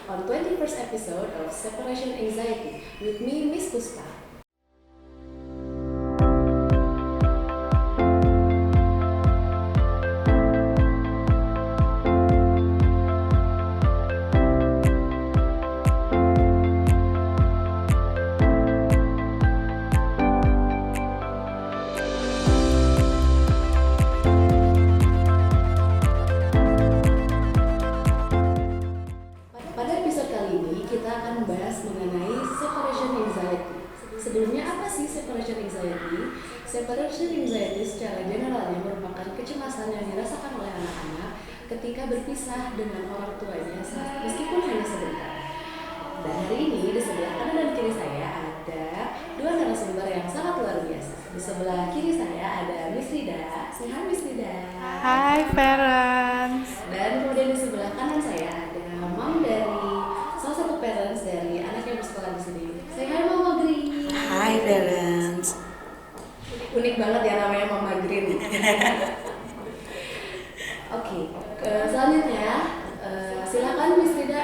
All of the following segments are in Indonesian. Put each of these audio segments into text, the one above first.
on 21st episode of Separation Anxiety with me, Miss Puspa. Pada episode kali ini kita akan membahas mengenai separation anxiety. Sebelumnya apa sih separation anxiety? Separation anxiety secara generalnya merupakan kecemasan yang dirasakan oleh anak-anak ketika berpisah dengan orang tuanya meskipun hanya sebentar. Dan hari ini di sebelah kanan dan kiri saya ada dua narasumber yang sangat luar biasa. Di sebelah kiri saya ada Miss Rida. Hai Miss Rida. Hai parents. Dan kemudian di sebelah kanan saya ada mom dari salah satu parents dari anak yang bersekolah di sini. Say hi Mama Green. Hai parents. Unik banget ya namanya Mama Green. Oke, selanjutnya silakan Miss Rida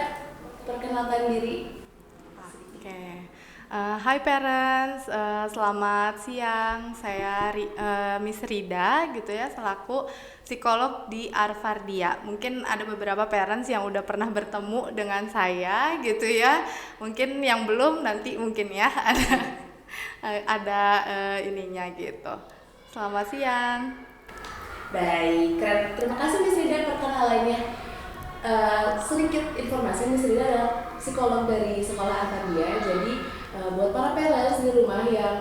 perkenalkan diri. Oke. Hai parents, selamat siang. Saya Miss Rida gitu ya, selaku psikolog di Arvardia. Mungkin ada beberapa parents yang udah pernah bertemu dengan saya gitu ya. Mungkin yang belum nanti mungkin ya ada ininya gitu. Selamat siang. Baik, keren. Terima kasih Miss Rida perkenalannya. Sedikit informasi, Miss Rida adalah psikolog dari sekolah Arvardia. Jadi buat para parents di rumah yang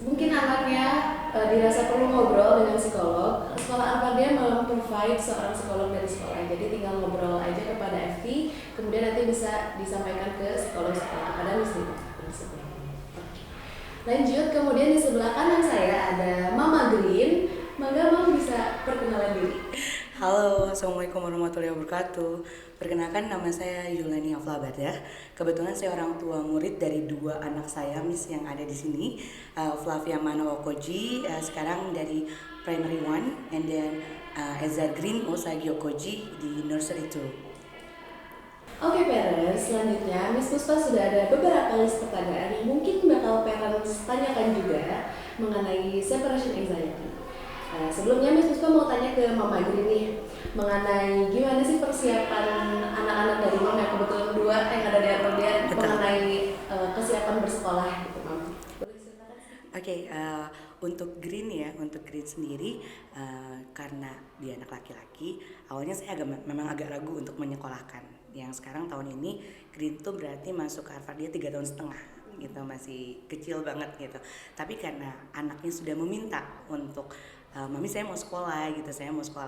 mungkin anaknya dirasa perlu ngobrol dengan psikolog, sekolah Arvardia memprovide seorang psikolog dari sekolah. Jadi tinggal ngobrol aja kepada FT, kemudian nanti bisa disampaikan ke psikolog sekolah kepada Miss Rida. Lanjut, kemudian di sebelah kanan saya ada Mama Green. Mangga Mam bisa perkenalan diri. Halo, Assalamualaikum warahmatullahi wabarakatuh. Perkenalkan, nama saya Yulani Aflabadah. Kebetulan saya orang tua murid dari dua anak saya, Miss yang ada di sini, Flavia Manowokoji, sekarang dari Primary 1, and then Ezra Green Osagi Okoji di Nursery 2. Oke parents, selanjutnya Miss Puspa sudah ada beberapa list pertanyaan yang mungkin bakal parents tanyakan juga mengenai separation anxiety. Sebelumnya Miss Puspa mau tanya ke Mama Green nih mengenai gimana sih persiapan anak-anak dari Mama yang kebetulan dua yang ada di Arvardia mengenai kesiapan bersekolah gitu Mam. Boleh ceritakan sedikit? Oke, untuk Green sendiri, karena dia anak laki-laki, awalnya saya memang agak ragu untuk menyekolahkan. Yang sekarang tahun ini Green tuh berarti masuk ke Arvardia 3 tahun setengah gitu, masih kecil banget gitu. Tapi karena anaknya sudah meminta untuk mami saya mau sekolah gitu,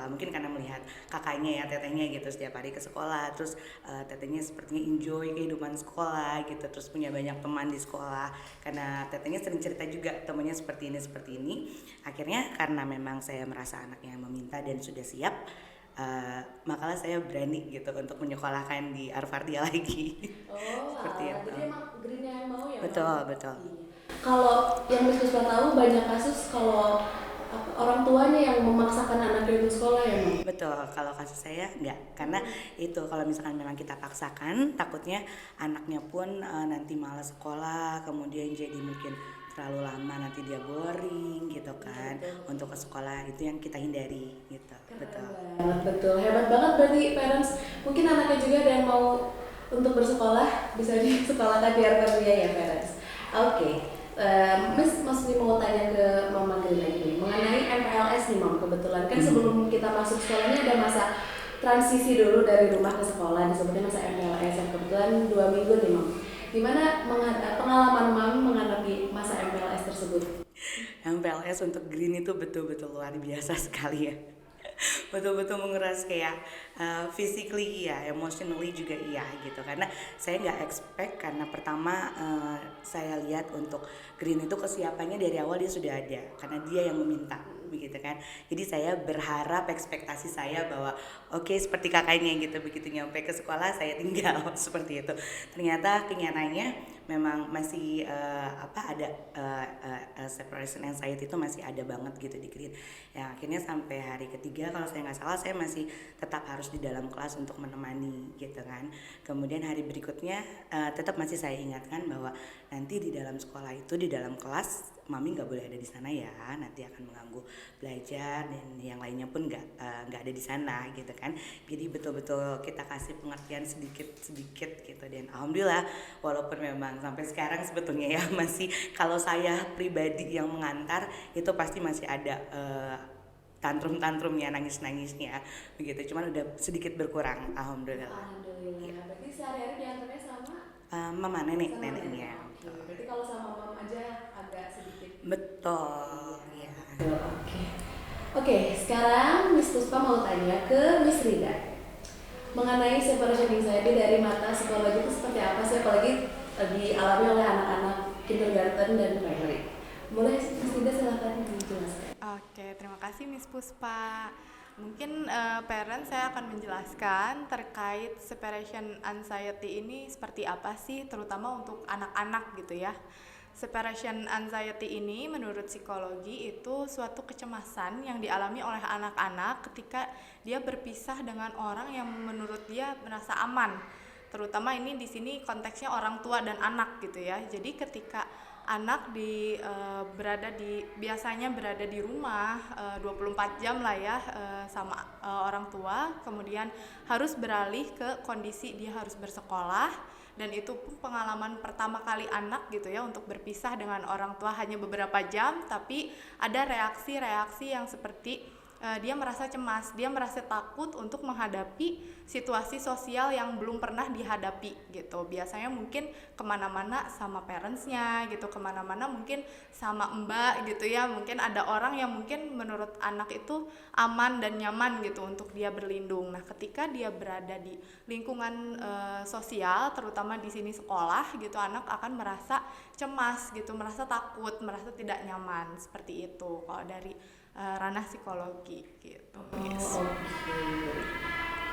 mungkin karena melihat kakaknya ya, tetehnya gitu setiap hari ke sekolah, terus tetehnya sepertinya enjoy kehidupan sekolah gitu, terus punya banyak teman di sekolah, karena tetehnya sering cerita juga temannya seperti ini. Akhirnya karena memang saya merasa anaknya meminta dan sudah siap, makalah saya berani gitu untuk menyekolahkan di Arvardia lagi. Seperti itu. Jadi emang Greennya yang mau ya? Betul. Iya. Kalau yang Miss Puspa tahu banyak kasus kalau orang tuanya yang memaksakan anaknya untuk sekolah ya Mam? Betul, kalau kasus saya enggak, karena itu kalau misalkan memang kita paksakan, takutnya anaknya pun nanti malas sekolah, kemudian jadi mungkin terlalu lama nanti dia boring gitu kan. Untuk ke sekolah itu yang kita hindari gitu. Betul, hebat banget berarti parents. Mungkin anaknya juga ada yang mau untuk bersekolah bisa di sekolah di Arvardia ya parents. Oke. Miss masih mau tanya ke Mama Green lagi nih mengenai MPLS nih Mam. Kebetulan kan sebelum kita masuk sekolahnya ada masa transisi dulu dari rumah ke sekolah, disebutnya masa MPLS yang kebetulan 2 minggu nih Mam. Gimana pengalaman Mam menghadapi masa MPLS tersebut? MPLS untuk Green itu betul-betul luar biasa sekali ya. Betul-betul menguras kayak physically iya, emotionally juga iya gitu, karena saya nggak expect, karena pertama saya lihat untuk Green itu kesiapannya dari awal dia sudah ada karena dia yang meminta begitu kan. Jadi saya berharap ekspektasi saya bahwa oke, seperti kakaknya gitu, begitu nyampe ke sekolah saya tinggal seperti itu. Ternyata kenyataannya memang masih ada separation anxiety itu masih ada banget gitu di Green. Ya akhirnya sampai hari ketiga kalau saya nggak salah saya masih tetap harus di dalam kelas untuk menemani gitu kan. Kemudian hari berikutnya tetap masih saya ingatkan bahwa nanti di dalam sekolah itu di dalam kelas mami nggak boleh ada di sana ya, nanti akan mengganggu belajar dan yang lainnya pun nggak ada di sana gitu kan. Jadi betul-betul kita kasih pengertian sedikit gitu, dan alhamdulillah walaupun memang sampai sekarang sebetulnya ya masih, kalau saya pribadi yang mengantar itu pasti masih ada tantrum-tantrumnya, nangis-nangisnya begitu, cuman udah sedikit berkurang alhamdulillah. Alhamdulillah. Berarti sehari-hari diantarnya sama mama neneknya. Oke. Berarti kalau sama mama aja agak sedikit. Betul ya. Oke, sekarang Miss Puspa mau tanya ke Miss Rida mengenai separation anxiety dari mata psikologi itu seperti apa sih, apalagi dialami oleh anak-anak kindergarten dan primary. Boleh Miss Rida silakan dijelaskan. Oke, terima kasih Miss Puspa. Mungkin parents saya akan menjelaskan terkait separation anxiety ini seperti apa sih, terutama untuk anak-anak gitu ya. Separation anxiety ini menurut psikologi itu suatu kecemasan yang dialami oleh anak-anak ketika dia berpisah dengan orang yang menurut dia merasa aman. Terutama ini di sini konteksnya orang tua dan anak gitu ya. Jadi ketika anak biasanya berada di rumah 24 jam lah ya sama orang tua, kemudian harus beralih ke kondisi dia harus bersekolah, dan itu pun pengalaman pertama kali anak gitu ya untuk berpisah dengan orang tua hanya beberapa jam, tapi ada reaksi-reaksi yang seperti dia merasa cemas, dia merasa takut untuk menghadapi situasi sosial yang belum pernah dihadapi gitu. Biasanya mungkin kemana-mana sama parentsnya gitu, kemana-mana mungkin sama mbak gitu ya. Mungkin ada orang yang mungkin menurut anak itu aman dan nyaman gitu untuk dia berlindung. Nah, ketika dia berada di lingkungan sosial, terutama di sini sekolah gitu, anak akan merasa cemas gitu, merasa takut, merasa tidak nyaman, seperti itu kalau dari ranah psikologi gitu. Yes.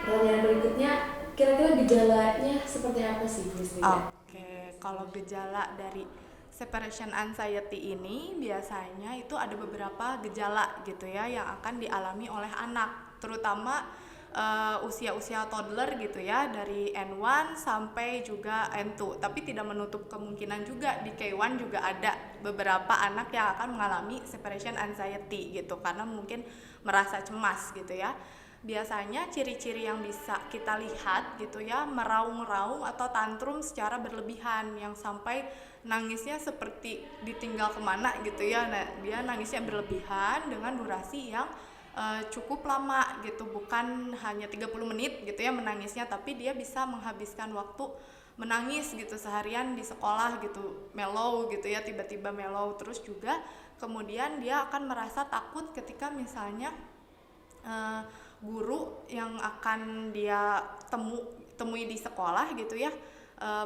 Pertanyaan berikutnya, kira-kira gejalanya seperti apa sih, Miss Rida? Oke, kalau gejala dari separation anxiety ini biasanya itu ada beberapa gejala gitu ya yang akan dialami oleh anak, terutama usia-usia toddler gitu ya, dari N1 sampai juga N2, tapi tidak menutup kemungkinan juga di K1 juga ada beberapa anak yang akan mengalami separation anxiety gitu karena mungkin merasa cemas gitu ya. Biasanya ciri-ciri yang bisa kita lihat gitu ya, meraung-raung atau tantrum secara berlebihan yang sampai nangisnya seperti ditinggal kemana gitu ya. Nah, dia nangisnya berlebihan dengan durasi yang cukup lama gitu, bukan hanya 30 menit gitu ya menangisnya, tapi dia bisa menghabiskan waktu menangis gitu seharian di sekolah gitu, mellow gitu ya, tiba-tiba mellow. Terus juga kemudian dia akan merasa takut ketika misalnya guru yang akan dia temui di sekolah gitu ya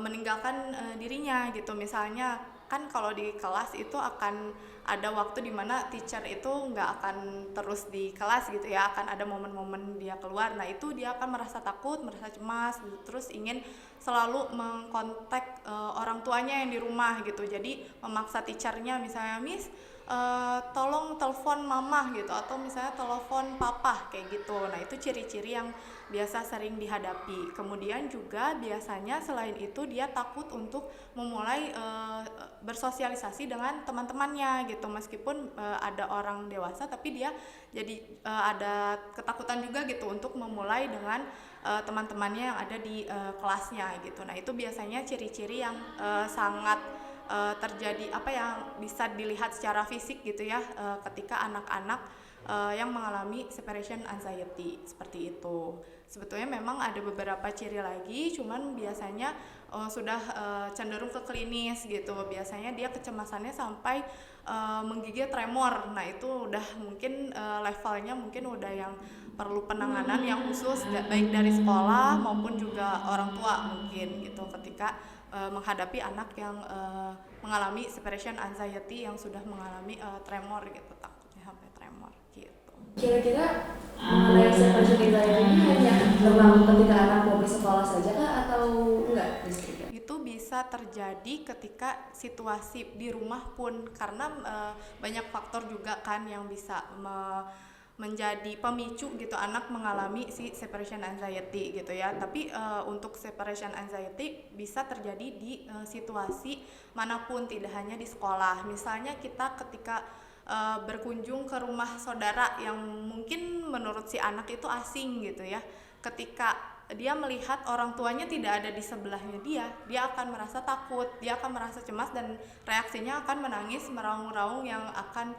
meninggalkan dirinya gitu. Misalnya kan kalau di kelas itu akan ada waktu dimana teacher itu nggak akan terus di kelas gitu ya, akan ada momen-momen dia keluar. Nah itu dia akan merasa takut, merasa cemas gitu, terus ingin selalu mengkontak orang tuanya yang di rumah gitu. Jadi memaksa teachernya, misalnya Miss tolong telepon mama gitu, atau misalnya telepon papa kayak gitu. Nah itu ciri-ciri yang biasa sering dihadapi. Kemudian juga biasanya selain itu dia takut untuk memulai bersosialisasi dengan teman-temannya gitu, meskipun ada orang dewasa tapi dia jadi ada ketakutan juga gitu untuk memulai dengan teman-temannya yang ada di kelasnya gitu. Nah itu biasanya ciri-ciri yang sangat terjadi yang bisa dilihat secara fisik gitu ya ketika anak-anak yang mengalami separation anxiety seperti itu. Sebetulnya memang ada beberapa ciri lagi, cuman biasanya sudah cenderung ke klinis gitu. Biasanya dia kecemasannya sampai menggigit tremor. Nah itu udah mungkin levelnya mungkin udah yang perlu penanganan yang khusus, baik dari sekolah maupun juga orang tua mungkin gitu, ketika menghadapi anak yang mengalami separation anxiety yang sudah mengalami tremor gitu, takutnya sampai tremor gitu. Kira-kira mengenai separation anxiety ini hanya berlaku ketika anak mau bersekolah saja kah atau enggak? Itu bisa terjadi ketika situasi di rumah pun, karena banyak faktor juga kan yang bisa menjadi pemicu gitu anak mengalami si separation anxiety gitu ya. Tapi untuk separation anxiety bisa terjadi di situasi manapun, tidak hanya di sekolah. Misalnya kita ketika berkunjung ke rumah saudara yang mungkin menurut si anak itu asing gitu ya, ketika dia melihat orang tuanya tidak ada di sebelahnya dia akan merasa takut, dia akan merasa cemas, dan reaksinya akan menangis, meraung-raung yang akan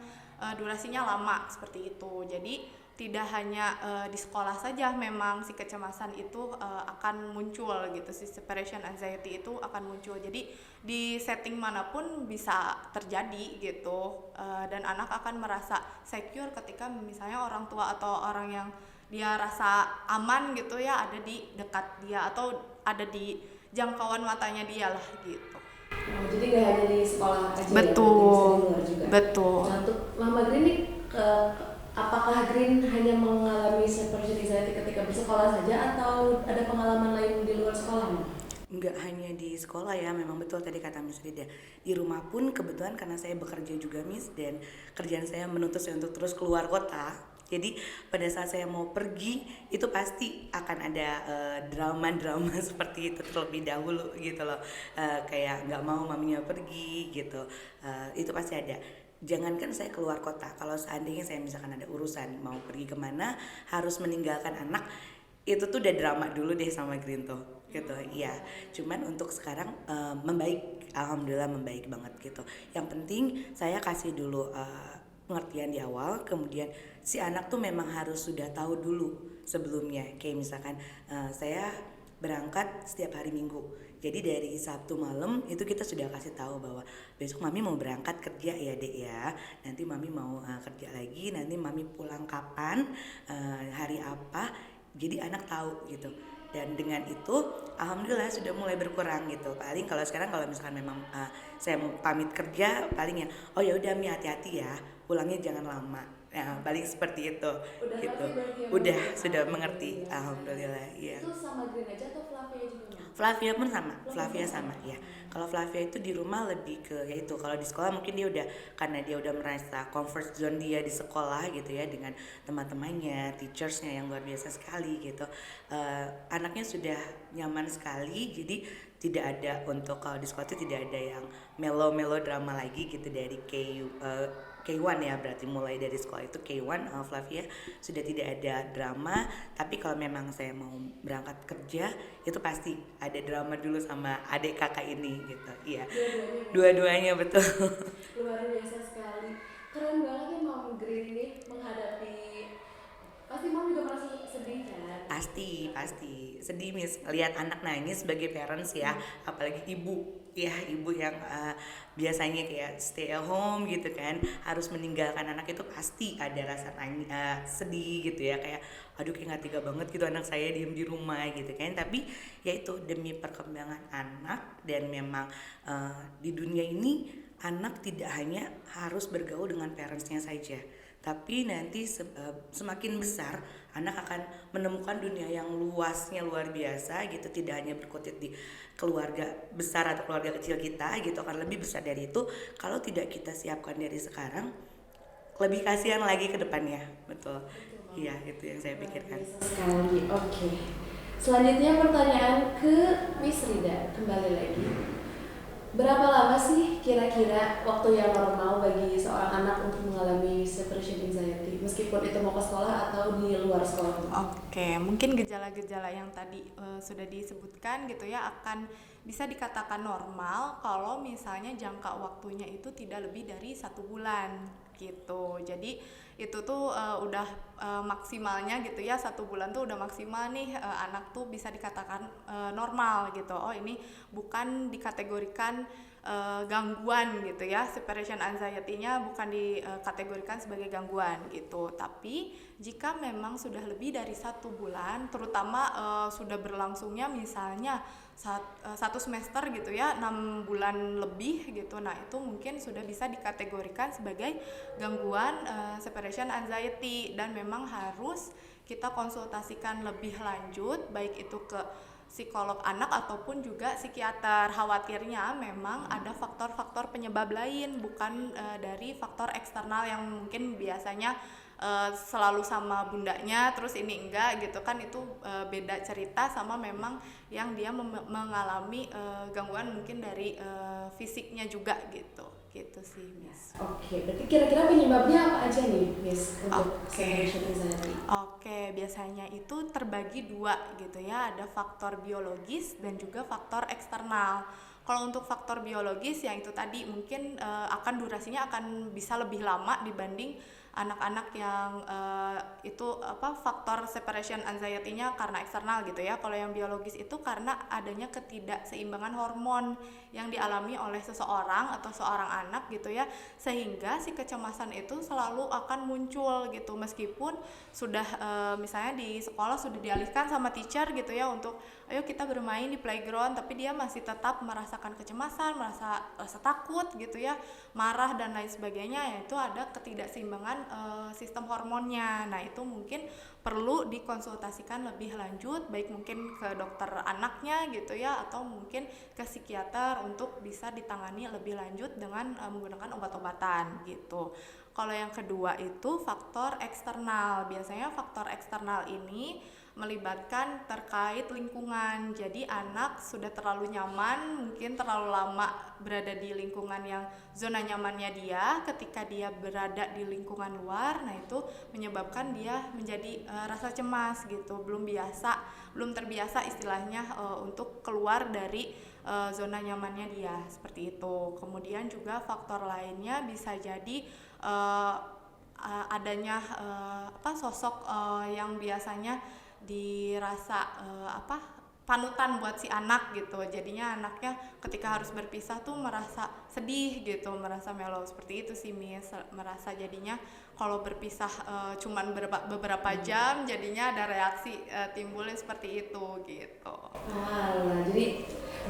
durasinya lama seperti itu. Jadi tidak hanya di sekolah saja memang si kecemasan itu akan muncul gitu, si separation anxiety itu akan muncul. Jadi di setting manapun bisa terjadi gitu, dan anak akan merasa secure ketika misalnya orang tua atau orang yang dia rasa aman gitu ya ada di dekat dia atau ada di jangkauan matanya dia lah gitu. Oh, jadi nggak hanya di sekolah aja Betul, ya, bisa di luar juga. betul. Nah, untuk Mama Green nih, apakah Green hanya mengalami separation anxiety ketika bersekolah saja atau ada pengalaman lain di luar sekolah? Nggak hanya di sekolah ya, memang betul tadi kata Miss Rida. Di rumah pun kebetulan karena saya bekerja juga Miss, dan kerjaan saya menuntut saya untuk terus keluar kota. Jadi pada saat saya mau pergi itu pasti akan ada drama-drama seperti itu terlebih dahulu gitu loh. Kayak nggak mau maminya pergi gitu. Itu pasti ada. Jangankan saya keluar kota, kalau seandainya saya misalkan ada urusan mau pergi kemana, harus meninggalkan anak, itu tuh udah drama dulu deh sama Green tuh gitu. Iya, cuman untuk sekarang membaik, alhamdulillah membaik banget gitu. Yang penting saya kasih dulu pengertian di awal, kemudian si anak tuh memang harus sudah tahu dulu sebelumnya. Kayak misalkan saya berangkat setiap hari Minggu, jadi dari Sabtu malam itu kita sudah kasih tahu bahwa besok mami mau berangkat kerja ya dek ya, nanti mami mau kerja lagi, nanti mami pulang kapan, hari apa, jadi anak tahu gitu. Dan dengan itu alhamdulillah sudah mulai berkurang gitu. Paling kalau sekarang kalau misalkan memang saya mau pamit kerja, paling ya oh ya udah Mi hati-hati ya, pulangnya jangan lama. Nah, paling seperti itu Udah gitu. ya, Udah sudah mengerti, alhamdulillah. Iya. Itu sama Green aja atau Flavia juga? Flavia pun sama, Flavia sama ya. Kalau Flavia itu di rumah lebih ke yaitu, kalau di sekolah mungkin dia udah, karena dia udah merasa comfort zone dia di sekolah gitu ya, dengan teman-temannya, teachersnya yang luar biasa sekali gitu. Anaknya sudah nyaman sekali, jadi tidak ada untuk, kalau di sekolah itu tidak ada yang melo drama lagi gitu dari K1 ya, berarti mulai dari sekolah itu K1 Flavia sudah tidak ada drama. Tapi kalau memang saya mau berangkat kerja itu pasti ada drama dulu sama adik kakak ini gitu. Iya, dua-duanya betul. Luar biasa sekali, keren banget ya Mom Green ini menghadapi, pasti Mom juga merasa sedih kan? Pasti sedih Miss, lihat anak nangis sebagai parents ya, apalagi ibu ya, ibu yang biasanya kayak stay at home gitu kan, harus meninggalkan anak, itu pasti ada rasa sedih gitu ya, kayak aduh kayak nggak tega banget gitu anak saya diem di rumah gitu kan. Tapi ya itu demi perkembangan anak, dan memang di dunia ini anak tidak hanya harus bergaul dengan parentsnya saja, tapi nanti semakin besar anak akan menemukan dunia yang luasnya luar biasa gitu, tidak hanya berkutat di keluarga besar atau keluarga kecil kita gitu, akan lebih besar dari itu kalau tidak kita siapkan dari sekarang, lebih kasihan lagi ke depannya. Betul. Iya, itu yang saya pikirkan. Sekali. Oke. Selanjutnya pertanyaan ke Miss Rida, kembali lagi. Berapa lama sih kira-kira waktu yang normal bagi seorang anak untuk mengalami separation anxiety, meskipun itu mau ke sekolah atau di luar sekolah? Oke, mungkin gejala-gejala yang tadi sudah disebutkan gitu ya akan bisa dikatakan normal kalau misalnya jangka waktunya itu tidak lebih dari 1 bulan gitu. Jadi itu tuh udah maksimalnya gitu ya, 1 bulan tuh udah maksimal nih, anak tuh bisa dikatakan normal gitu. Oh ini bukan dikategorikan gangguan gitu ya, separation anxiety-nya bukan dikategorikan sebagai gangguan gitu. Tapi jika memang sudah lebih dari 1 bulan, terutama sudah berlangsungnya misalnya 1 semester gitu ya, 6 bulan lebih gitu, nah itu mungkin sudah bisa dikategorikan sebagai gangguan separation anxiety, dan memang harus kita konsultasikan lebih lanjut, baik itu ke psikolog anak ataupun juga psikiater. Khawatirnya memang ada faktor-faktor penyebab lain, bukan dari faktor eksternal yang mungkin biasanya selalu sama bundanya terus ini enggak gitu kan, itu beda cerita sama memang yang dia mengalami gangguan mungkin dari fisiknya juga gitu sih Miss. Oke, berarti kira-kira penyebabnya apa aja nih Miss untuk separation anxiety? Oke, biasanya itu terbagi dua gitu ya, ada faktor biologis dan juga faktor eksternal. Kalau untuk faktor biologis yang itu tadi mungkin akan durasinya akan bisa lebih lama dibanding anak-anak yang faktor separation anxiety-nya karena eksternal gitu ya. Kalau yang biologis itu karena adanya ketidakseimbangan hormon yang dialami oleh seseorang atau seorang anak gitu ya, sehingga si kecemasan itu selalu akan muncul gitu meskipun sudah misalnya di sekolah sudah dialihkan sama teacher gitu ya untuk ayo kita bermain di playground, tapi dia masih tetap merasakan kecemasan, merasa takut gitu ya, marah dan lain sebagainya, yaitu ada ketidakseimbangan sistem hormonnya. Nah itu mungkin perlu dikonsultasikan lebih lanjut, baik mungkin ke dokter anaknya gitu ya, atau mungkin ke psikiater untuk bisa ditangani lebih lanjut dengan menggunakan obat-obatan gitu. Kalau yang kedua itu faktor eksternal. Biasanya faktor eksternal ini melibatkan terkait lingkungan. Jadi anak sudah terlalu nyaman, mungkin terlalu lama berada di lingkungan yang zona nyamannya dia. Ketika dia berada di lingkungan luar, nah itu menyebabkan dia menjadi rasa cemas gitu, belum terbiasa istilahnya untuk keluar dari zona nyamannya dia, seperti itu. Kemudian juga faktor lainnya bisa jadi adanya sosok yang biasanya dirasa panutan buat si anak gitu. Jadinya anaknya ketika harus berpisah tuh merasa sedih gitu, merasa mellow, seperti itu sih Miss. Merasa jadinya kalau berpisah cuman beberapa jam jadinya ada reaksi timbulnya seperti itu gitu. Jadi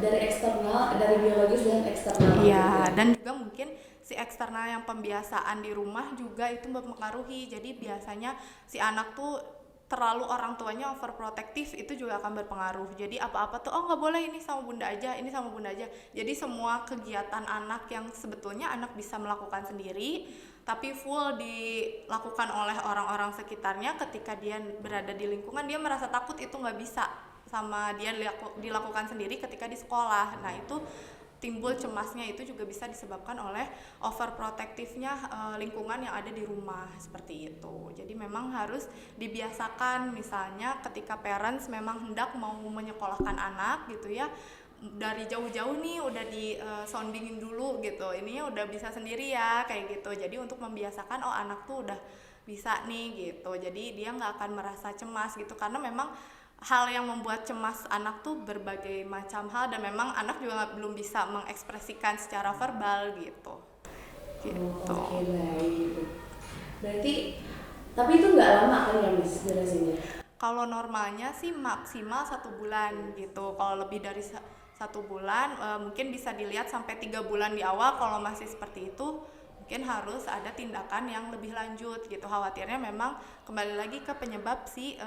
dari eksternal, dari biologis dan eksternal. Iya, dan juga mungkin si eksternal yang pembiasaan di rumah juga itu mempengaruhi. Jadi biasanya si anak tuh terlalu orang tuanya overprotective, itu juga akan berpengaruh. Jadi apa-apa tuh nggak boleh, ini sama bunda aja, ini sama bunda aja. Jadi semua kegiatan anak yang sebetulnya anak bisa melakukan sendiri tapi full dilakukan oleh orang-orang sekitarnya, ketika dia berada di lingkungan dia merasa takut itu nggak bisa sama dia dilakukan sendiri ketika di sekolah. Nah itu timbul cemasnya, itu juga bisa disebabkan oleh overprotectivenya lingkungan yang ada di rumah, seperti itu. Jadi memang harus dibiasakan, misalnya ketika parents memang hendak mau menyekolahkan anak gitu ya, dari jauh-jauh nih udah di soundingin dulu gitu, ini udah bisa sendiri ya kayak gitu. Jadi untuk membiasakan anak tuh udah bisa nih gitu, jadi dia nggak akan merasa cemas gitu, karena memang hal yang membuat cemas anak tuh berbagai macam hal, dan memang anak juga belum bisa mengekspresikan secara verbal gitu. Oke, baik. Berarti tapi itu nggak lama kan ya Miss durasinya? Kalau normalnya sih maksimal 1 bulan gitu. Kalau lebih dari 1 bulan mungkin bisa dilihat sampai 3 bulan di awal. Kalau masih seperti itu mungkin harus ada tindakan yang lebih lanjut gitu. Khawatirnya memang kembali lagi ke penyebab si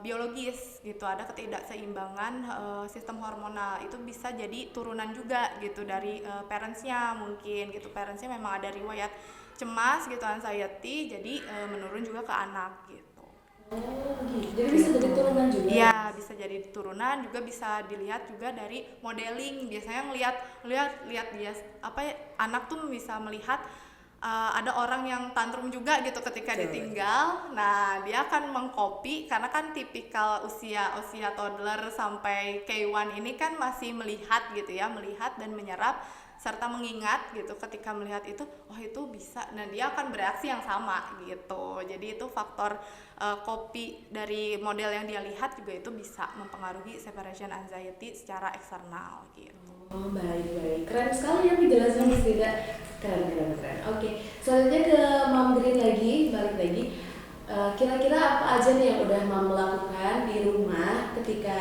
biologis gitu, ada ketidakseimbangan sistem hormonal. Itu bisa jadi turunan juga gitu dari parentsnya, mungkin gitu, parentsnya memang ada riwayat cemas gitu, anxiety, jadi menurun juga ke anak gitu. Gitu. Jadi bisa jadi turunan juga? Iya, bisa jadi turunan, juga bisa dilihat juga dari modeling. Biasanya lihat dia anak tuh bisa melihat ada orang yang tantrum juga gitu ketika ditinggal. Nah, dia akan mengcopy, karena kan tipikal usia toddler sampai K1 ini kan masih melihat gitu ya, melihat dan menyerap serta mengingat gitu. Ketika melihat itu, itu bisa, nah dia akan bereaksi yang sama gitu. Jadi itu faktor copy dari model yang dia lihat juga itu bisa mempengaruhi separation anxiety secara eksternal gitu. Oh, baik. Keren sekali ya penjelasan Miss Rida. Keren. Oke, selanjutnya ke Mom Green balik lagi. Kira-kira apa aja nih yang udah Mom lakukan di rumah ketika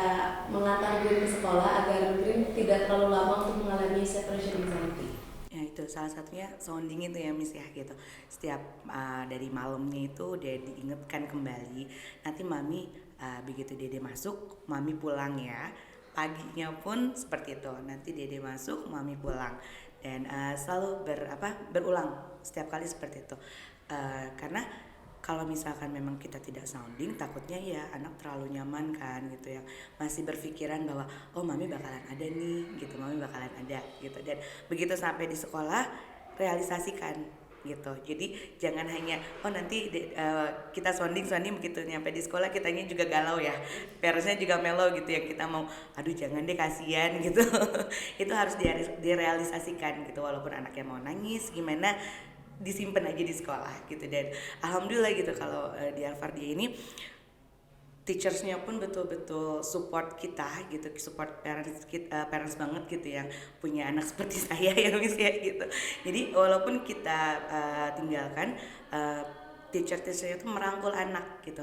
mengantar Green ke sekolah agar Green tidak terlalu lama untuk mengalami separation anxiety? Ya itu salah satunya sounding itu ya Miss ya gitu. Setiap dari malamnya itu udah diingatkan kembali. Nanti Mami begitu Dede masuk, mami pulang ya. Paginya pun seperti itu, nanti Dede masuk, mami pulang, dan selalu berulang setiap kali seperti itu. Karena kalau misalkan memang kita tidak sounding, takutnya ya anak terlalu nyaman kan gitu ya, masih berpikiran bahwa oh mami bakalan ada nih gitu, mami bakalan ada gitu, dan begitu sampai di sekolah realisasikan gitu. Jadi jangan hanya oh nanti kita sounding begitu nyampe di sekolah kitanya juga galau ya, parentsnya juga melo gitu ya, kita mau aduh jangan deh kasihan gitu. Itu harus direalisasikan gitu, walaupun anaknya mau nangis gimana disimpan aja di sekolah gitu. Dan alhamdulillah gitu kalau di Al-Fardiyah ini teachersnya pun betul-betul support kita gitu, support parents banget gitu yang punya anak seperti saya ya misalnya gitu. Jadi walaupun kita tinggalkan, teacher-teacher itu merangkul anak gitu,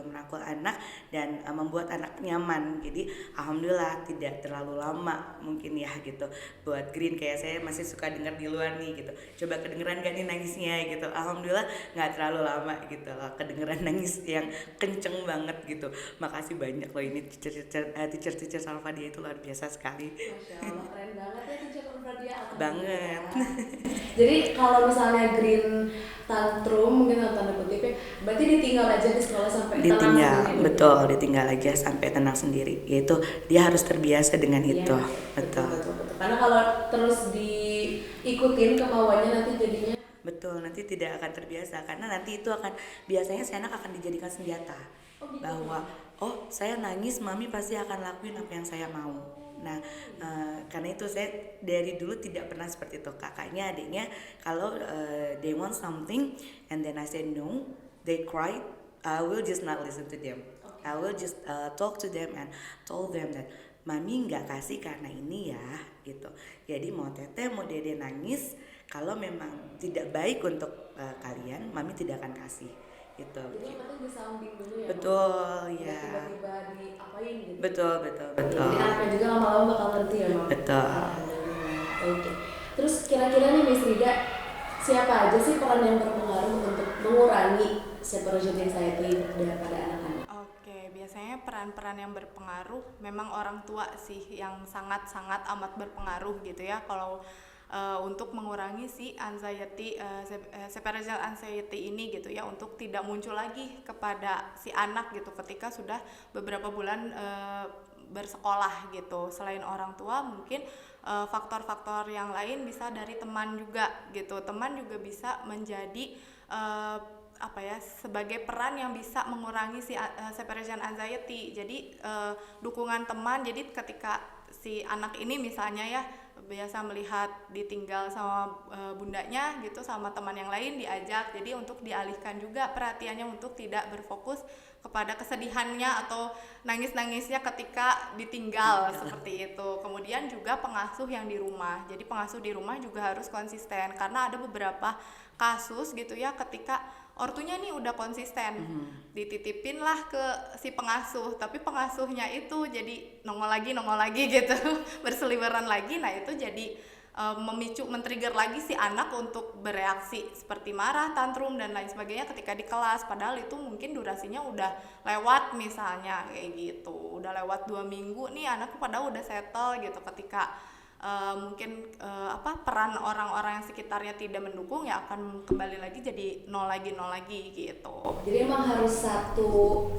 dan membuat anak nyaman. Jadi alhamdulillah tidak terlalu lama mungkin ya gitu. Buat Green kayak saya masih suka dengar di luar nih gitu, coba kedengeran gak nih nangisnya gitu. Alhamdulillah nggak terlalu lama gitu loh, kedengeran nangis yang kenceng banget gitu. Makasih banyak loh, ini teacher Al-Fardiyah itu luar biasa sekali. Masya Allah, keren banget ya teacher Al-Fardiyah. Banget. Jadi kalau misalnya Green tantrum mungkin tanda kutipnya, berarti ditinggal aja di sekolah sampai tenang sendiri. Betul, ditinggal aja sampai tenang sendiri. Yaitu dia harus terbiasa dengan itu. Betul. Karena kalau terus diikutin kemauannya nanti jadinya betul, nanti tidak akan terbiasa, karena nanti itu akan biasanya si anak akan dijadikan senjata. gitu. Bahwa oh saya nangis, mami pasti akan lakuin apa yang saya mau. Nah, karena itu saya dari dulu tidak pernah seperti itu. Kakaknya, adiknya kalau they want something and then I say no, they cry, I will just not listen to them. I will just talk to them and told them that mami nggak kasih karena ini ya gitu. Jadi mau teteh mau dede nangis, kalau memang tidak baik untuk kalian, mami tidak akan kasih gitu. Jadi yang penting disounding dulu ya. Betul ya. Tiba-tiba diapain gitu. Betul. Jadi anaknya juga lama-lama bakal ngerti ya, Mam. Betul. Oke. Terus kira-kira nih Miss Rida, siapa aja sih peran yang berpengaruh untuk mengurangi separation anxiety pada anak-anak? Oke, biasanya peran-peran yang berpengaruh memang orang tua sih yang sangat-sangat amat berpengaruh gitu ya kalau untuk mengurangi si anxiety, separation anxiety ini gitu ya, untuk tidak muncul lagi kepada si anak gitu ketika sudah beberapa bulan bersekolah gitu. Selain orang tua mungkin faktor-faktor yang lain bisa dari teman juga gitu. Teman juga bisa menjadi sebagai peran yang bisa mengurangi si separation anxiety. Jadi dukungan teman, jadi ketika si anak ini misalnya ya biasa melihat ditinggal sama bundanya gitu, sama teman yang lain diajak, jadi untuk dialihkan juga perhatiannya untuk tidak berfokus kepada kesedihannya atau nangis-nangisnya ketika ditinggal seperti itu. Kemudian juga pengasuh yang di rumah, jadi pengasuh di rumah juga harus konsisten, karena ada beberapa kasus gitu ya ketika ortunya nih udah konsisten, dititipin lah ke si pengasuh, tapi pengasuhnya itu jadi nongol lagi gitu, berseliweran lagi. Nah itu jadi memicu, men-trigger lagi si anak untuk bereaksi seperti marah, tantrum dan lain sebagainya ketika di kelas, padahal itu mungkin durasinya udah lewat misalnya kayak gitu, udah lewat 2 minggu nih anak padahal udah settle gitu. Ketika mungkin peran orang-orang yang sekitarnya tidak mendukung, ya akan kembali lagi jadi nol lagi gitu. Jadi emang harus satu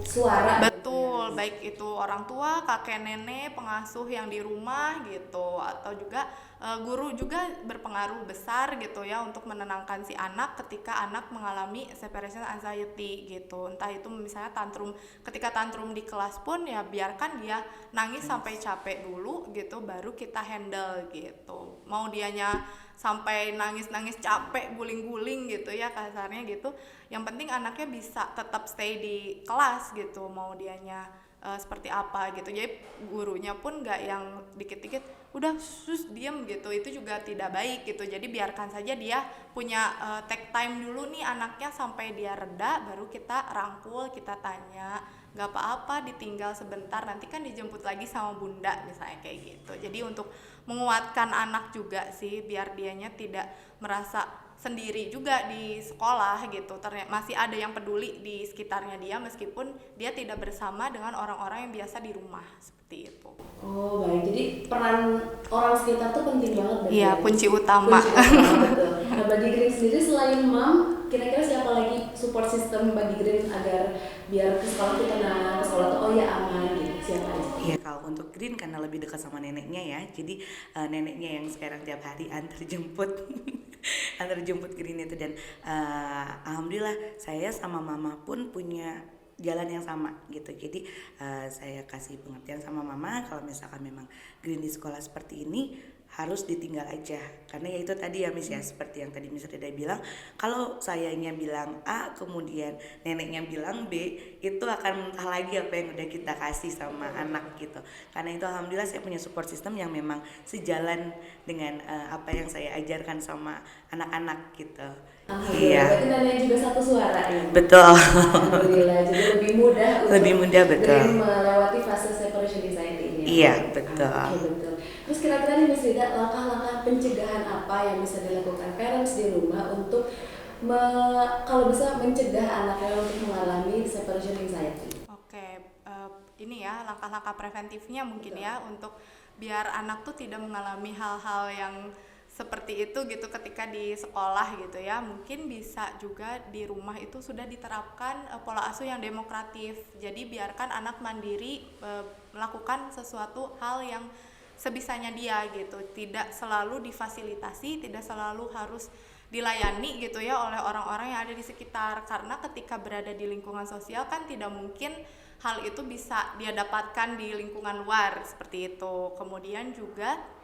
suara. Betul, baik itu orang tua, kakek nenek, pengasuh yang di rumah gitu, atau juga guru juga berpengaruh besar gitu ya untuk menenangkan si anak ketika anak mengalami separation anxiety gitu. Entah itu misalnya tantrum, ketika tantrum di kelas pun ya biarkan dia nangis sampai capek dulu gitu, baru kita handle gitu. Mau dianya sampai nangis-nangis capek, guling-guling gitu ya kasarnya gitu, yang penting anaknya bisa tetap stay di kelas gitu, mau dianya seperti apa gitu. Jadi gurunya pun nggak yang dikit-dikit udah sus diem gitu, itu juga tidak baik gitu. Jadi biarkan saja dia punya take time dulu nih anaknya sampai dia reda, baru kita rangkul, kita tanya nggak apa-apa ditinggal sebentar, nanti kan dijemput lagi sama bunda misalnya kayak gitu. Jadi untuk menguatkan anak juga sih, biar dianya tidak merasa sendiri juga di sekolah gitu. Ternyata masih ada yang peduli di sekitarnya dia meskipun dia tidak bersama dengan orang-orang yang biasa di rumah, seperti itu. Oh baik, jadi peran orang sekitar tuh penting banget berarti. Iya, ya? kunci utama. Kunci utama, betul. Nah bagi Green sendiri selain mom, kira-kira siapa lagi support system bagi Green agar biar ke sekolah tuh tenang, ke sekolah tuh oh ya aman gitu, siapa aja? Iya, kalau untuk Green karena lebih dekat sama neneknya ya, jadi neneknya yang sekarang tiap hari antar jemput antar jemput Green itu. Dan alhamdulillah saya sama mama pun punya jalan yang sama gitu. Jadi saya kasih pengertian sama mama kalau misalkan memang Green di sekolah seperti ini harus ditinggal aja, karena ya itu tadi ya Miss ya, seperti yang tadi Miss Rida bilang, kalau sayanya bilang A kemudian neneknya bilang B, itu akan mentah lagi apa yang udah kita kasih sama anak gitu. Karena itu alhamdulillah saya punya support system yang memang sejalan dengan apa yang saya ajarkan sama anak-anak gitu. Alhamdulillah, berarti nenek juga satu suara ya? Betul. Alhamdulillah, jadi lebih mudah Lebih mudah, betul. Green melewati fase separation anxiety ini. Iya, betul. Oke, betul. Terus kira-kira nih Miss Rida, langkah-langkah pencegahan apa yang bisa dilakukan parents di rumah untuk kalau bisa mencegah anaknya untuk mengalami separation anxiety? Oke, ini ya langkah-langkah preventifnya mungkin ya, untuk biar anak tuh tidak mengalami hal-hal yang seperti itu gitu ketika di sekolah gitu ya. Mungkin bisa juga di rumah itu sudah diterapkan pola asuh yang demokratif. Jadi biarkan anak mandiri melakukan sesuatu hal yang sebisanya dia gitu, tidak selalu difasilitasi, tidak selalu harus dilayani gitu ya oleh orang-orang yang ada di sekitar. Karena ketika berada di lingkungan sosial kan tidak mungkin hal itu bisa dia dapatkan di lingkungan luar seperti itu. Kemudian juga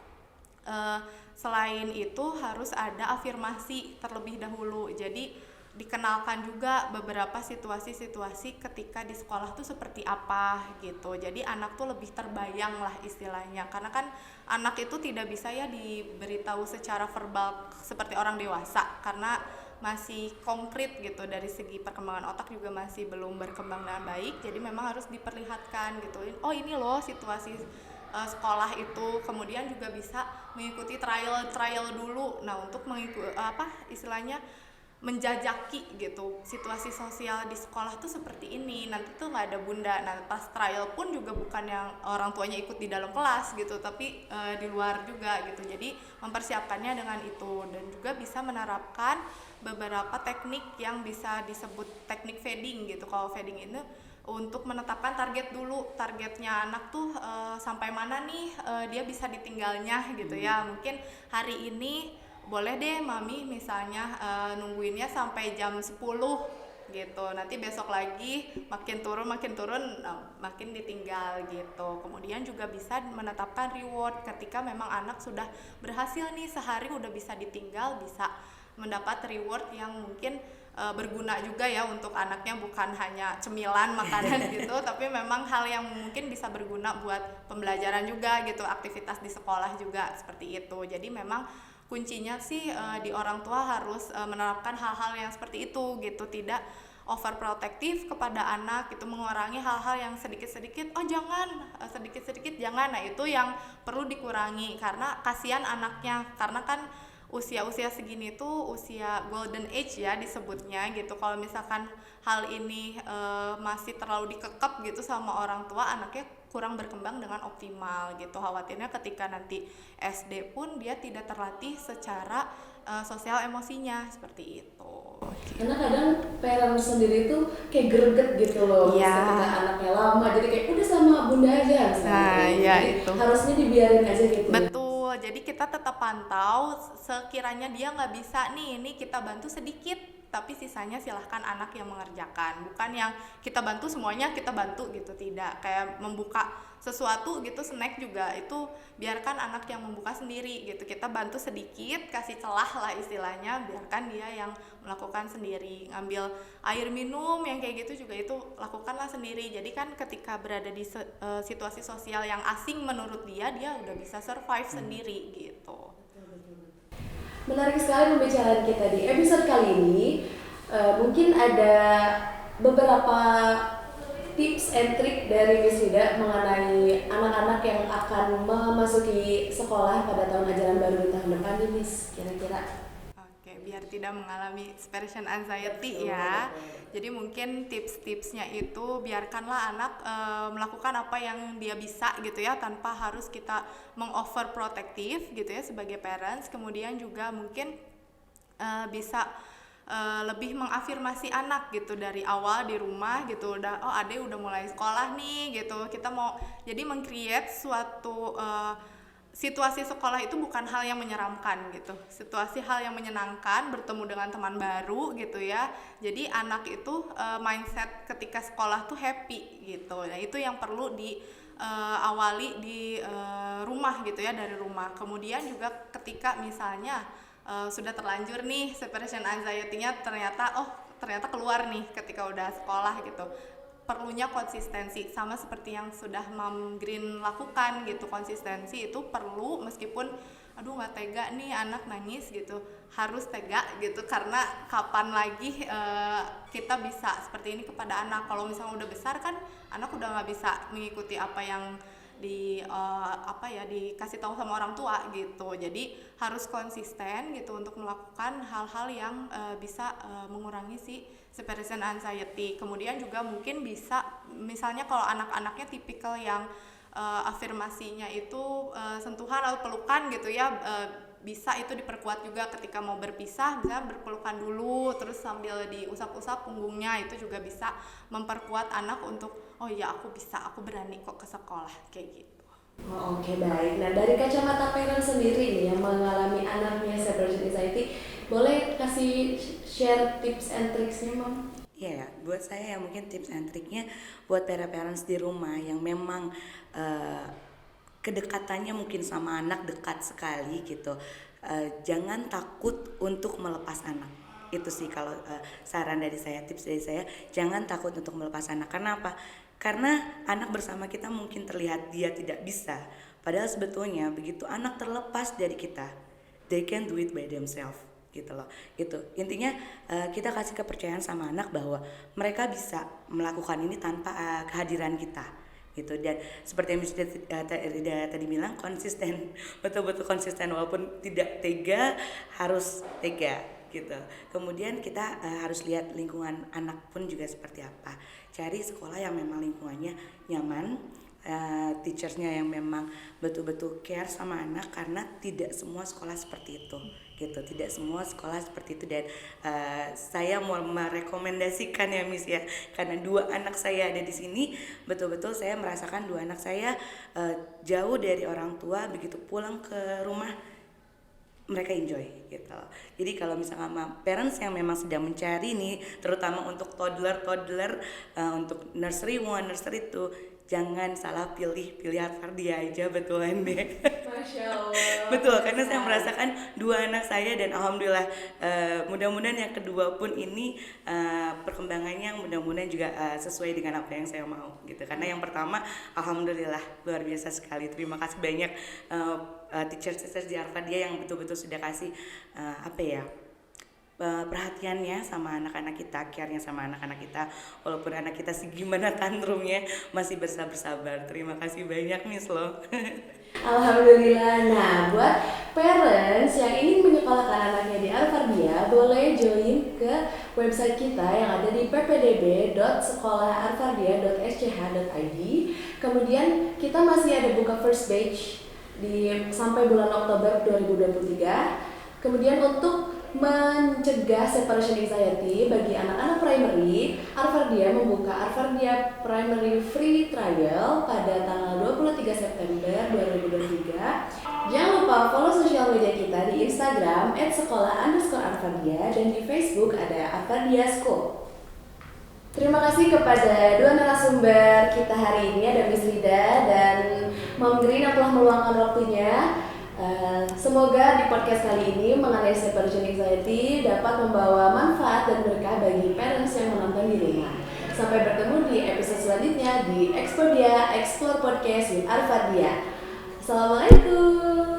selain itu harus ada afirmasi terlebih dahulu. Jadi dikenalkan juga beberapa situasi-situasi ketika di sekolah tuh seperti apa gitu. Jadi anak tuh lebih terbayang lah istilahnya. Karena kan anak itu tidak bisa ya diberitahu secara verbal seperti orang dewasa, karena masih konkret gitu, dari segi perkembangan otak juga masih belum berkembang dengan baik. Jadi memang harus diperlihatkan gitu. Oh ini loh situasi sekolah itu. Kemudian juga bisa mengikuti trial dulu. Nah untuk mengikuti istilahnya menjajaki gitu situasi sosial di sekolah tuh seperti ini, nanti tuh nggak ada bunda. Nah pas trial pun juga bukan yang orang tuanya ikut di dalam kelas gitu, tapi di luar juga gitu. Jadi mempersiapkannya dengan itu, dan juga bisa menerapkan beberapa teknik yang bisa disebut teknik feeding gitu. Kalau feeding ini untuk menetapkan target dulu, targetnya anak tuh sampai mana nih dia bisa ditinggalnya gitu ya. Mungkin hari ini boleh deh mami misalnya nungguinnya sampai jam 10 gitu, nanti besok lagi makin turun makin ditinggal gitu. Kemudian juga bisa menetapkan reward ketika memang anak sudah berhasil nih sehari udah bisa ditinggal, bisa mendapat reward yang mungkin berguna juga ya untuk anaknya, bukan hanya cemilan makanan gitu, tapi memang hal yang mungkin bisa berguna buat pembelajaran juga gitu, aktivitas di sekolah juga seperti itu. Jadi memang kuncinya sih di orang tua harus menerapkan hal-hal yang seperti itu gitu, tidak overprotektif kepada anak gitu, mengurangi hal-hal yang sedikit-sedikit sedikit-sedikit jangan. Nah itu yang perlu dikurangi, karena kasihan anaknya, karena kan usia-usia segini tuh usia golden age ya disebutnya gitu. Kalau misalkan hal ini masih terlalu dikekep gitu sama orang tua, anaknya kurang berkembang dengan optimal gitu. Khawatirnya ketika nanti SD pun dia tidak terlatih secara sosial emosinya seperti itu. Karena kadang parents sendiri tuh kayak greget gitu loh, ketika anaknya lama, jadi kayak udah sama bunda aja misalnya. Nah, ya itu. Harusnya dibiarin aja gitu. Betul, jadi kita tetap pantau, sekiranya dia nggak bisa nih, ini kita bantu sedikit, tapi sisanya silahkan anak yang mengerjakan. Bukan yang kita bantu semuanya kita bantu gitu, tidak. Kayak membuka sesuatu gitu, snack juga, itu biarkan anak yang membuka sendiri gitu. Kita bantu sedikit, kasih celah lah istilahnya, biarkan dia yang melakukan sendiri. Ngambil air minum yang kayak gitu juga, itu lakukanlah sendiri. Jadi kan ketika berada di situasi sosial yang asing menurut dia udah bisa survive sendiri gitu. Menarik sekali pembicaraan kita di episode kali ini. Mungkin ada beberapa tips and trik dari Miss Rida mengenai anak-anak yang akan memasuki sekolah pada tahun ajaran baru di tahun depan nih Miss, kira-kira? Oke, biar tidak mengalami separation anxiety ya. Jadi mungkin tips-tipsnya itu biarkanlah anak melakukan apa yang dia bisa gitu ya, tanpa harus kita mengoverprotective gitu ya sebagai parents. Kemudian juga mungkin bisa lebih mengafirmasi anak gitu dari awal di rumah gitu, udah adek udah mulai sekolah nih gitu, kita mau jadi meng-create suatu situasi sekolah itu bukan hal yang menyeramkan gitu, situasi hal yang menyenangkan, bertemu dengan teman baru gitu ya. Jadi anak itu mindset ketika sekolah tuh happy gitu. Nah itu yang perlu di awali di rumah gitu ya, dari rumah. Kemudian juga ketika misalnya sudah terlanjur nih separation anxiety-nya ternyata keluar nih ketika udah sekolah gitu, perlunya konsistensi sama seperti yang sudah Mom Green lakukan gitu. Konsistensi itu perlu, meskipun aduh nggak tega nih anak nangis gitu, harus tega gitu, karena kapan lagi kita bisa seperti ini kepada anak. Kalau misalnya udah besar kan anak udah nggak bisa mengikuti apa yang dikasih tahu sama orang tua gitu. Jadi harus konsisten gitu untuk melakukan hal-hal yang bisa mengurangi si separation anxiety. Kemudian juga mungkin bisa misalnya kalau anak-anaknya tipikal yang afirmasinya itu sentuhan atau pelukan gitu ya, bisa itu diperkuat juga ketika mau berpisah, misalnya berpelukan dulu terus sambil diusap-usap punggungnya, itu juga bisa memperkuat anak untuk oh ya aku bisa, aku berani kok ke sekolah kayak gitu. Oke, baik. Nah dari kacamata parent sendiri nih yang mengalami anaknya separation anxiety, boleh kasih share tips and tricksnya Mom? Iya, buat saya mungkin tips and triknya buat para parents di rumah yang memang kedekatannya mungkin sama anak dekat sekali gitu, jangan takut untuk melepas anak. Itu sih kalau saran dari saya, tips dari saya, jangan takut untuk melepas anak. Karena apa? Karena anak bersama kita mungkin terlihat dia tidak bisa, padahal sebetulnya begitu anak terlepas dari kita, they can do it by themselves gitu loh. Gitu intinya, kita kasih kepercayaan sama anak bahwa mereka bisa melakukan ini tanpa kehadiran kita gitu. Dan seperti yang Miss Rida tadi bilang, konsisten, betul-betul konsisten, walaupun tidak tega harus tega gitu. Kemudian kita harus lihat lingkungan anak pun juga seperti apa, cari sekolah yang memang lingkungannya nyaman, teachersnya yang memang betul-betul care sama anak, karena tidak semua sekolah seperti itu gitu, tidak semua sekolah seperti itu. Dan saya mau merekomendasikan ya Miss ya, karena 2 anak saya ada di sini, betul-betul saya merasakan 2 anak saya jauh dari orang tua, begitu pulang ke rumah mereka enjoy gitu. Jadi kalau misalnya parents yang memang sedang mencari nih, terutama untuk toddler untuk nursery 1, nursery 2, jangan salah pilih Arfardia aja, betulan deh. Masya Allah. Betul, karena saya merasakan 2 anak saya, dan alhamdulillah mudah-mudahan yang kedua pun ini perkembangannya mudah-mudahan juga sesuai dengan apa yang saya mau gitu. Karena yang pertama alhamdulillah luar biasa sekali. Terima kasih banyak teacher di Arfardia yang betul-betul sudah kasih perhatiannya sama anak-anak kita, care-nya sama anak-anak kita, walaupun anak kita segimana tantrumnya masih bersabar. Terima kasih banyak Miss loh. Alhamdulillah. Nah buat parents yang ingin menyekolahkan anaknya di Arfardia, boleh join ke website kita yang ada di ppdb.sekolaharfardia.sch.id. Kemudian kita masih ada buka first batch sampai bulan Oktober 2023. Kemudian untuk mencegah separation anxiety bagi anak-anak primary, Arfardia membuka Arfardia Primary Free Trial pada tanggal 23 September 2023. Jangan lupa follow sosial media kita di Instagram @sekolah_arfardia dan di Facebook ada Arfardia School. Terima kasih kepada 2 narasumber kita hari ini, ada Miss Rida dan Mom Green yang telah meluangkan waktunya. Semoga di podcast kali ini mengenai separation anxiety dapat membawa manfaat dan berkah bagi parents yang menonton di rumah. Sampai bertemu di episode selanjutnya di Explore Podcast with Arfardia. Assalamualaikum.